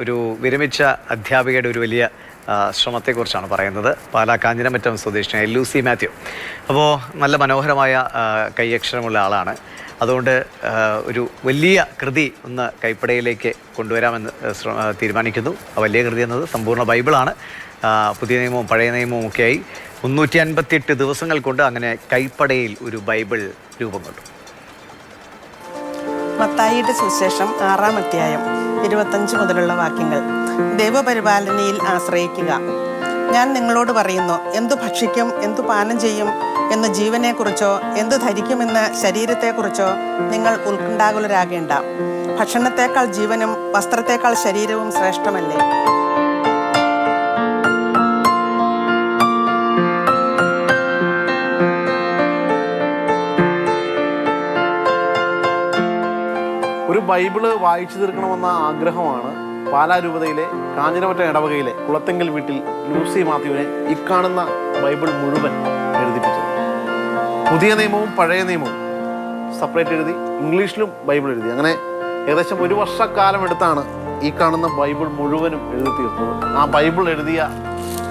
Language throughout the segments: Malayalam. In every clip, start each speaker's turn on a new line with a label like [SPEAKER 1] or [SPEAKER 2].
[SPEAKER 1] ഒരു വിരമിച്ച അധ്യാപികയുടെ ഒരു വലിയ ശ്രമത്തെക്കുറിച്ചാണ് പറയുന്നത്. പാലാ കാഞ്ഞിരമറ്റം സ്വദേശിയായ ലൂസി മാത്യു. അപ്പോൾ നല്ല മനോഹരമായ കൈയക്ഷരമുള്ള ആളാണ്. അതുകൊണ്ട് ഒരു വലിയ കൃതി ഒന്ന് കൈപ്പടയിലേക്ക് കൊണ്ടുവരാമെന്ന് തീരുമാനിക്കുന്നു. ആ വലിയ കൃതി എന്നത് സമ്പൂർണ്ണ ബൈബിളാണ്. പുതിയ നിയമവും പഴയ നിയമവും ഒക്കെയായി 358 ദിവസങ്ങൾ കൊണ്ട് അങ്ങനെ കൈപ്പടയിൽ ഒരു ബൈബിൾ രൂപം കൊണ്ടു.
[SPEAKER 2] മത്തായിയുടെ സുവിശേഷം 6-ാം അധ്യായം 25 മുതലുള്ള വാക്യങ്ങൾ. ദൈവപരിപാലനയിൽ ആശ്രയിക്കുക. ഞാൻ നിങ്ങളോട് പറയുന്നു, എന്തു ഭക്ഷിക്കും, എന്തു പാനം ചെയ്യും എന്ന് ജീവനെക്കുറിച്ചോ എന്തു ധരിക്കുമെന്ന് ശരീരത്തെക്കുറിച്ചോ നിങ്ങൾ ഉത്കണ്ഠാകുലരാകേണ്ട. ഭക്ഷണത്തേക്കാൾ ജീവനും വസ്ത്രത്തേക്കാൾ ശരീരവും ശ്രേഷ്ഠമല്ലേ?
[SPEAKER 3] ഒരു ബൈബിള് വായിച്ചു തീർക്കണമെന്ന ആഗ്രഹമാണ് പാലാ രൂപതയിലെ കാഞ്ഞിരമറ്റം ഇടവകയിലെ കുളത്തെങ്കിൽ വീട്ടിൽ ലൂസി മാത്യുവിനെ ഇക്കാണുന്ന ബൈബിൾ മുഴുവൻ എഴുതിപ്പിച്ചത്. പുതിയ നിയമവും പഴയ നിയമവും സെപ്പറേറ്റ് എഴുതി, ഇംഗ്ലീഷിലും ബൈബിൾ എഴുതി. അങ്ങനെ ഏകദേശം 1 വർഷക്കാലം എടുത്താണ് ഈ കാണുന്ന ബൈബിൾ മുഴുവനും എഴുതി തീർത്തത്. ആ ബൈബിൾ എഴുതിയ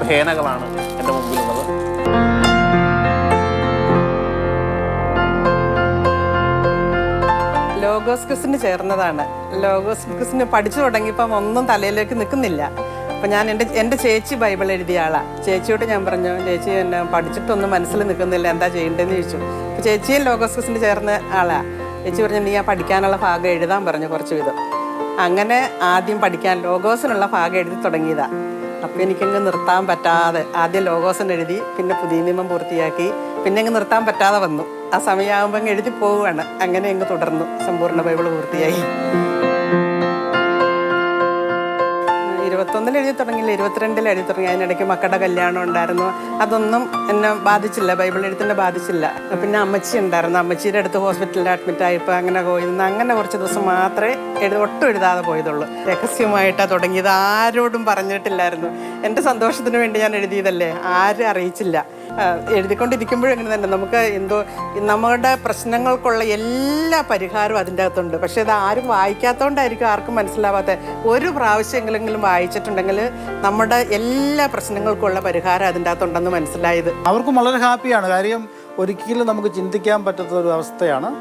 [SPEAKER 3] പേനകളാണ് എൻ്റെ മുമ്പിലുള്ളത്.
[SPEAKER 2] ലോഗോസ് ക്വിസിന് ചേർന്നതാണ്. ലോഗോസ് ക്വിസിന് പഠിച്ചു തുടങ്ങിയപ്പം ഒന്നും തലയിലേക്ക് നിൽക്കുന്നില്ല. അപ്പം ഞാൻ എൻ്റെ ചേച്ചി ബൈബിൾ എഴുതിയ ആളാണ്. ചേച്ചിയോട് ഞാൻ പറഞ്ഞു, ചേച്ചി എന്നെ പഠിച്ചിട്ടൊന്നും മനസ്സിൽ നിൽക്കുന്നില്ല, എന്താ ചെയ്യേണ്ടതെന്ന് ചോദിച്ചു. അപ്പോൾ ചേച്ചിയും ലോഗോസ് ക്വിസിന് ചേർന്ന ആളാണ്. ചേച്ചി പറഞ്ഞു, നീ ആ പഠിക്കാനുള്ള ഭാഗം എഴുതാൻ പറഞ്ഞു കുറച്ച് വിധം. അങ്ങനെ ആദ്യം പഠിക്കാൻ ലോഗോസിനുള്ള ഭാഗം എഴുതി തുടങ്ങിയതാണ്. അപ്പോൾ എനിക്കങ്ങ് നിർത്താൻ പറ്റാതെ ആദ്യം ലോഗോസിന് എഴുതി, പിന്നെ പുതിയ നിയമം പൂർത്തിയാക്കി, പിന്നെ അങ്ങ് നിർത്താൻ പറ്റാതെ വന്നു. ആ സമയമാകുമ്പോൾ അങ്ങ് എഴുതി പോവുകയാണ്. അങ്ങനെ അങ്ങ് തുടർന്നു. സമ്പൂർണ്ണ ബൈബിൾ പൂർത്തിയായി. 21 എഴുതി തുടങ്ങിയില്ല, 22 എഴുതി തുടങ്ങി. അതിനിടയ്ക്ക് മക്കളുടെ കല്യാണം ഉണ്ടായിരുന്നു. അതൊന്നും എന്നെ ബാധിച്ചില്ല, ബൈബിൾ എഴുത്തിനെ ബാധിച്ചില്ല. പിന്നെ അമ്മച്ചി ഉണ്ടായിരുന്നു. അമ്മച്ചിയുടെ അടുത്ത് ഹോസ്പിറ്റലിൽ അഡ്മിറ്റായപ്പോൾ അങ്ങനെ പോയിരുന്നു. അങ്ങനെ കുറച്ച് ദിവസം മാത്രമേ ഒട്ടും എഴുതാതെ പോയതുള്ളൂ. രഹസ്യമായിട്ടാണ് തുടങ്ങിയത്. ആരോടും പറഞ്ഞിട്ടില്ലായിരുന്നു. എൻ്റെ സന്തോഷത്തിന് വേണ്ടി ഞാൻ എഴുതിയതല്ലേ, ആരും അറിയിച്ചില്ല. എഴുതിക്കൊണ്ടിരിക്കുമ്പോഴും ഇങ്ങനെ തന്നെ നമുക്ക് എന്തോ നമ്മുടെ പ്രശ്നങ്ങൾക്കുള്ള എല്ലാ പരിഹാരവും അതിൻ്റെ അകത്തുണ്ട്. പക്ഷേ ഇത് ആരും വായിക്കാത്തതുകൊണ്ടായിരിക്കും ആർക്കും മനസ്സിലാവാത്ത. ഒരു പ്രാവശ്യമെങ്കിലും വായിച്ചിട്ടുണ്ടെങ്കിൽ നമ്മുടെ എല്ലാ പ്രശ്നങ്ങൾക്കുള്ള പരിഹാരം അതിൻ്റെ അകത്തുണ്ടെന്ന് മനസ്സിലായത്.
[SPEAKER 4] അവർക്കും വളരെ ഹാപ്പിയാണ്. കാര്യം ഒരിക്കലും നമുക്ക് ചിന്തിക്കാൻ പറ്റാത്ത ഒരു അവസ്ഥയാണ്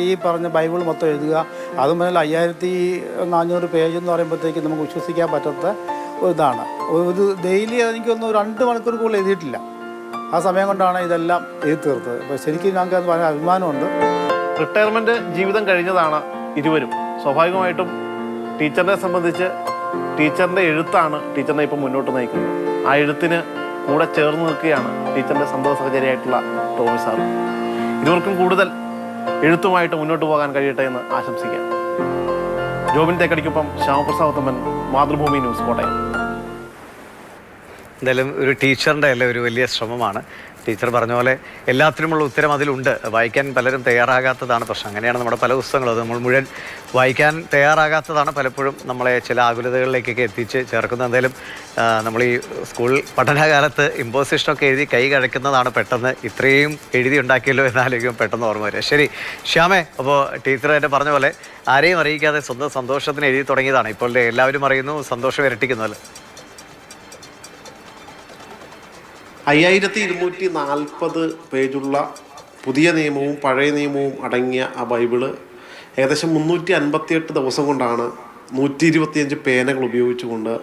[SPEAKER 4] ഈ പറഞ്ഞ ബൈബിൾ മൊത്തം എഴുതുക. അതും മുതൽ 5400 പേജ് എന്ന് പറയുമ്പോഴത്തേക്ക് നമുക്ക് വിശ്വസിക്കാൻ പറ്റാത്ത ഇതാണ്. ഒരു ഡെയിലി എനിക്കൊന്ന് 2 മണിക്കൂർ കൂടുതൽ എഴുതിയിട്ടില്ല. ആ സമയം കൊണ്ടാണ് ഇതെല്ലാം എഴുതി തീർത്തത്. അപ്പോൾ ശരിക്കും ഞങ്ങൾക്ക് അത് വളരെ അഭിമാനമുണ്ട്.
[SPEAKER 3] റിട്ടയർമെൻറ്റ് ജീവിതം കഴിഞ്ഞതാണ് ഇരുവരും. സ്വാഭാവികമായിട്ടും ടീച്ചറിനെ സംബന്ധിച്ച് ടീച്ചറിൻ്റെ എഴുത്താണ് ടീച്ചറിനെ ഇപ്പം മുന്നോട്ട് നയിക്കുന്നത്. ആ എഴുത്തിന് കൂടെ ചേർന്ന് നിൽക്കുകയാണ് ടീച്ചറിൻ്റെ സന്തോഷ സഹചര്യമായിട്ടുള്ള ടോമി സാർ. ഇരുവർക്കും കൂടുതൽ എഴുത്തുമായിട്ട് മുന്നോട്ട് പോകാൻ കഴിയട്ടെ എന്ന് ആശംസിക്കാം. ജോബിൻ തേക്കടിക്കൊപ്പം ശ്യാമപ്രസാദ്, മാതൃഭൂമി ന്യൂസ്, കോട്ടയം.
[SPEAKER 1] എന്തായാലും ഒരു ടീച്ചറിൻ്റെ അല്ലേ ഒരു വലിയ ശ്രമമാണ്. ടീച്ചർ പറഞ്ഞ പോലെ എല്ലാത്തിനുമുള്ള ഉത്തരം അതിലുണ്ട്. വായിക്കാൻ പലരും തയ്യാറാകാത്തതാണ് പ്രശ്നം. അങ്ങനെയാണ് നമ്മുടെ പല പുസ്തകങ്ങളും. അത് നമ്മൾ മുഴുവൻ വായിക്കാൻ തയ്യാറാകാത്തതാണ് പലപ്പോഴും നമ്മളെ ചില ആകുലതകളിലേക്കൊക്കെ എത്തിച്ച് ചേർക്കുന്നത്. എന്തായാലും നമ്മൾ ഈ സ്കൂൾ പഠനകാലത്ത് ഇമ്പോസിഷനൊക്കെ എഴുതി കൈ കഴിക്കുന്നതാണ് പെട്ടെന്ന് ഇത്രയും എഴുതി ഉണ്ടാക്കിയല്ലോ എന്നാലോചിക്കും പെട്ടെന്ന് ഓർമ്മ വരിക. ശരി ശ്യാമേ, അപ്പോൾ ടീച്ചർ എന്നെ പറഞ്ഞ പോലെ ആരെയും അറിയിക്കാതെ സ്വന്തം സന്തോഷത്തിന് എഴുതി തുടങ്ങിയതാണ്. ഇപ്പോൾ എല്ലാവരും അറിയുന്നു, സന്തോഷം ഇരട്ടിക്കുന്നല്ലോ.
[SPEAKER 3] 5240 പേജുള്ള പുതിയ നിയമവും പഴയ നിയമവും അടങ്ങിയ ആ ബൈബിള് ഏകദേശം 358 ദിവസം കൊണ്ടാണ് 125 പേനകൾ ഉപയോഗിച്ചുകൊണ്ട്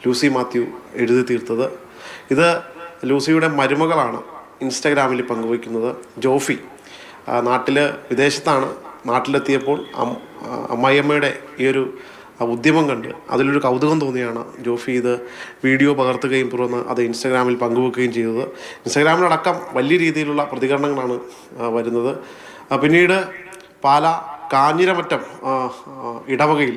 [SPEAKER 3] ലൂസി മാത്യു എഴുതി തീർത്തത്. ഇത് ലൂസിയുടെ മരുമകളാണ് ഇൻസ്റ്റാഗ്രാമിൽ പങ്കുവയ്ക്കുന്നത്. ജോഫി വിദേശത്താണ്. നാട്ടിലെത്തിയപ്പോൾ അമ്മായിയമ്മയുടെ ഈ ഒരു ഉദ്യമം കണ്ട് അതിലൊരു കൗതുകം തോന്നിയാണ് ജോഫി ഇത് വീഡിയോ പകർത്തുകയും തുടർന്ന് അത് ഇൻസ്റ്റാഗ്രാമിൽ പങ്കുവെക്കുകയും ചെയ്തത്. ഇൻസ്റ്റാഗ്രാമിലടക്കം വലിയ രീതിയിലുള്ള പ്രതികരണങ്ങളാണ് വരുന്നത്. പിന്നീട് പാലാ കാഞ്ഞിരമറ്റം ഇടവകയിൽ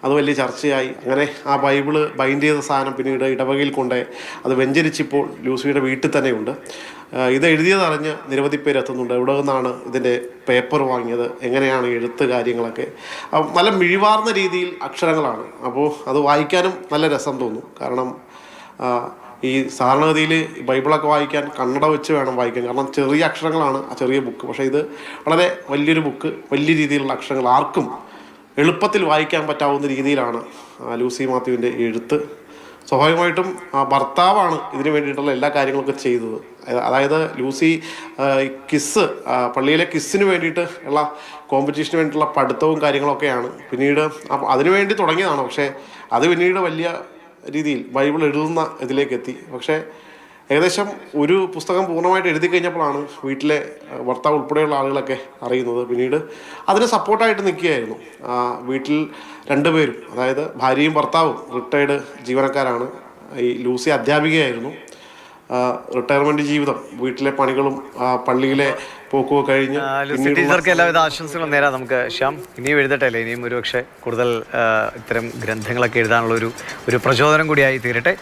[SPEAKER 3] അത് വലിയ ചർച്ചയായി. അങ്ങനെ ആ ബൈബിള് ബൈൻഡ് ചെയ്ത സാധനം പിന്നീട് ഇടവകയിൽ കൊണ്ട് അത് വെഞ്ചരിച്ചിപ്പോൾ ലൂസിയുടെ വീട്ടിൽ തന്നെയുണ്ട്. ഇത് എഴുതിയതറിഞ്ഞ് നിരവധി പേര് എത്തുന്നുണ്ട്. എവിടെ നിന്നാണ് ഇതിൻ്റെ പേപ്പർ വാങ്ങിയത്, എങ്ങനെയാണ് എഴുത്ത് കാര്യങ്ങളൊക്കെ. നല്ല മിഴിവാർന്ന രീതിയിൽ അക്ഷരങ്ങളാണ്. അപ്പോൾ അത് വായിക്കാനും നല്ല രസം തോന്നും. കാരണം ഈ സാധാരണഗതിയിൽ ബൈബിളൊക്കെ വായിക്കാൻ കണ്ണട വെച്ച് വേണം വായിക്കാൻ. കാരണം ചെറിയ അക്ഷരങ്ങളാണ് ആ ചെറിയ ബുക്ക്. പക്ഷേ ഇത് വളരെ വലിയൊരു ബുക്ക്, വലിയ രീതിയിലുള്ള അക്ഷരങ്ങൾ, ആർക്കും എളുപ്പത്തിൽ വായിക്കാൻ പറ്റാവുന്ന രീതിയിലാണ് ലൂസി മാത്യുവിൻ്റെ എഴുത്ത്. സ്വാഭാവികമായിട്ടും ഭർത്താവാണ് ഇതിനു വേണ്ടിയിട്ടുള്ള എല്ലാ കാര്യങ്ങളൊക്കെ ചെയ്തത്. അതായത് ലൂസി കിസ്, പള്ളിയിലെ കിസ്സിന് വേണ്ടിയിട്ട് ഉള്ള കോമ്പറ്റീഷന് വേണ്ടിയിട്ടുള്ള പഠിത്തവും കാര്യങ്ങളൊക്കെയാണ് പിന്നീട് അതിനു വേണ്ടി തുടങ്ങിയതാണ്. പക്ഷേ അത് പിന്നീട് വലിയ രീതിയിൽ ബൈബിൾ എഴുതുന്ന ഇതിലേക്ക് എത്തി. പക്ഷേ ഏകദേശം ഒരു പുസ്തകം പൂർണ്ണമായിട്ട് എഴുതി കഴിഞ്ഞപ്പോഴാണ് വീട്ടിലെ ഭർത്താവ് ഉൾപ്പെടെയുള്ള ആളുകളൊക്കെ അറിയുന്നത്. പിന്നീട് അതിന് സപ്പോർട്ടായിട്ട് നിൽക്കുകയായിരുന്നു. വീട്ടിൽ രണ്ടുപേരും, അതായത് ഭാര്യയും ഭർത്താവും റിട്ടയർഡ് ജീവനക്കാരാണ്. ഈ ലൂസി അധ്യാപികയായിരുന്നു. റിട്ടയർമെൻറ്റ് ജീവിതം, വീട്ടിലെ പണികളും പള്ളിയിലെ പോക്കുമോ കഴിഞ്ഞ്
[SPEAKER 1] ടീച്ചർക്ക് എല്ലാവിധ ആശംസകളും നേരാം നമുക്ക്. ശ്യാം, ഇനിയും എഴുതട്ടെ അല്ലേ? ഇനിയും ഒരുപക്ഷെ കൂടുതൽ ഇത്തരം ഗ്രന്ഥങ്ങളൊക്കെ എഴുതാനുള്ള ഒരു പ്രചോദനം കൂടിയായി തീരട്ടെ.